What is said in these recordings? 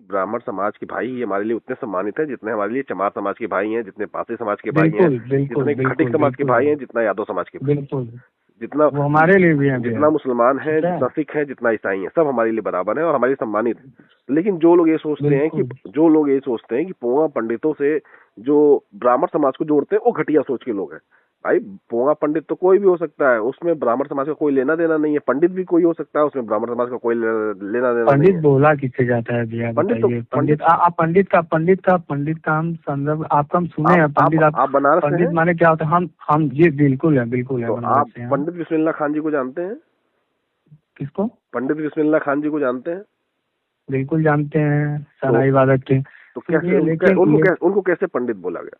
ब्राह्मण समाज के भाई ही हमारे लिए उतने सम्मानित हैं जितने हमारे लिए चमार समाज के भाई हैं, जितने पासी समाज के भाई हैं, जितने खटिक समाज के भाई हैं, जितना यादव समाज के भाई, बिल्कुल जितना वो हमारे लिए भी है, जितना मुसलमान है, जितना सिख है, जितना ईसाई है, सब हमारे लिए बराबर है और हमारे सम्मानित है। लेकिन जो लोग ये सोचते हैं कि पोंगा पंडितों से जो ब्राह्मण समाज को जोड़ते हैं वो घटिया सोच के लोग हैं। भाई पोंगा पंडित तो कोई भी हो सकता है, उसमें ब्राह्मण समाज का कोई लेना देना नहीं है। पंडित भी कोई हो सकता है, उसमें ब्राह्मण समाज का कोई लेना देना नहीं है। बोला किससे जाता है भैया? पंडित का हम संदर्भ आपका हम सुने हैं। पंडित आप बनारस से पंडित माने क्या होता है? हम जी बिल्कुल है तो आप पंडित बिस्मिल्लाह खान जी को जानते हैं? किसको? पंडित बिस्मिल्लाह खान जी को जानते हैं? बिल्कुल जानते हैं, सराय इबादत के। तो कैसे उनको कैसे पंडित बोला गया?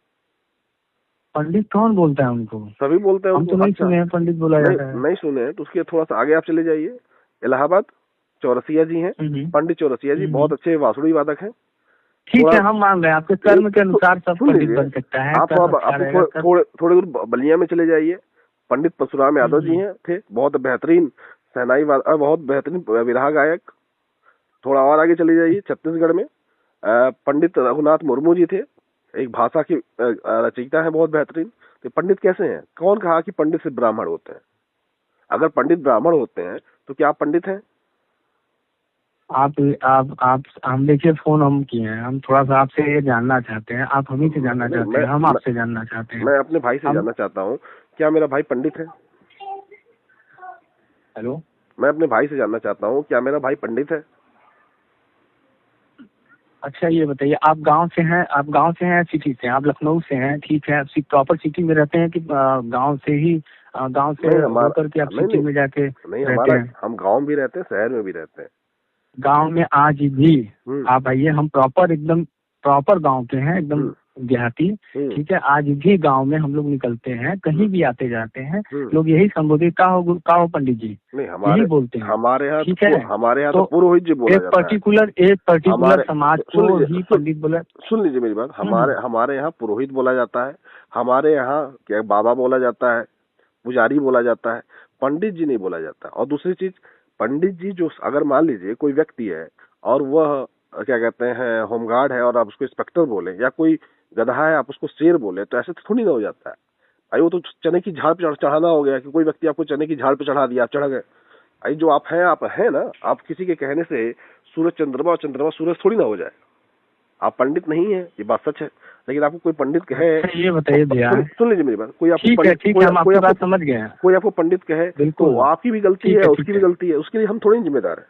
पंडित कौन बोलता है उनको? सभी बोलते हैं। हम तो नहीं सुने हैं पंडित बोला जाता है। नहीं सुने हैं तो उसके थोड़ा सा आगे आप चले जाइए। इलाहाबाद चौरसिया जी हैं, पंडित चौरसिया जी बहुत अच्छे वासुड़ी वादक हैं। ठीक है, हम मान रहे हैं आपके कर्म के अनुसार सब पंडित बन सकता है। आप थोड़े दूर बलिया में चले जाइए, पंडित परशुराम यादव जी हैं, थे बहुत बेहतरीन शहनाई बहुत बेहतरीन विरहा गायक। थोड़ा और आगे चले जाइए छत्तीसगढ़ में पंडित रघुनाथ मुर्मू जी थे, एक भाषा की रचयिता है बहुत बेहतरीन। तो पंडित कैसे हैं? कौन कहा कि पंडित से ब्राह्मण होते हैं? अगर पंडित ब्राह्मण होते हैं तो क्या आप पंडित हैं? आप हम देखिए फोन हम किए हैं, हम थोड़ा सा आपसे ये जानना चाहते हैं, आप हम ही से जानना चाहते हैं, हम आपसे जानना चाहते हैं। मैं अपने भाई से जानना चाहता हूँ, क्या मेरा भाई पंडित है? हेलो, मैं अपने भाई से जानना चाहता हूँ, क्या मेरा भाई पंडित है? अच्छा ये बताइए, आप गांव से हैं सिटी से? आप लखनऊ से हैं, ठीक है। प्रॉपर सिटी में रहते हैं कि गांव से होकर के आप सिटी में जाके रहते हैं? हम गांव भी रहते हैं, शहर में भी रहते हैं। गांव में आज भी आप आइए, हम एकदम प्रॉपर गांव के हैं, एकदम देहाती, ठीक है। आज भी गांव में हम लोग निकलते हैं, कहीं भी आते जाते हैं, लोग यही संबोधित का हो पंडित जी, यही बोलते हैं हमारे यहाँ। ठीक है, हमारे यहाँ तो पुरोहित जी बोला जाता है। एक पर्टिकुलर समाज को ही पंडित बोला। सुन लीजिए मेरी बात, हमारे यहाँ पुरोहित बोला जाता है, हमारे यहाँ क्या बाबा बोला जाता है, पुजारी बोला जाता है, पंडित जी नहीं बोला जाता। और दूसरी चीज, पंडित जी जो अगर मान लीजिए कोई व्यक्ति है और वह क्या कहते हैं होमगार्ड है और आप उसको इंस्पेक्टर बोले, या कोई गधा है आप उसको शेर बोले, तो ऐसे थोड़ी ना हो जाता है भाई। वो तो चने की झाड़ पे चढ़ाना हो गया कि कोई व्यक्ति आपको चने की झाड़ पे चढ़ा दिया, आप चढ़ गए भाई। जो आप हैं ना, आप किसी के कहने से सूरज चंद्रमा और चंद्रमा सूरज थोड़ी ना हो जाए। आप पंडित नहीं है, ये बात सच है। लेकिन आपको कोई पंडित कहे, ये बताइए भैया, सुन लीजिए मेरी बात, कोई आपको समझ गए, कोई आपको पंडित कहे तो आपकी भी गलती है, उसकी भी गलती है, उसके लिए हम थोड़ी जिम्मेदार है।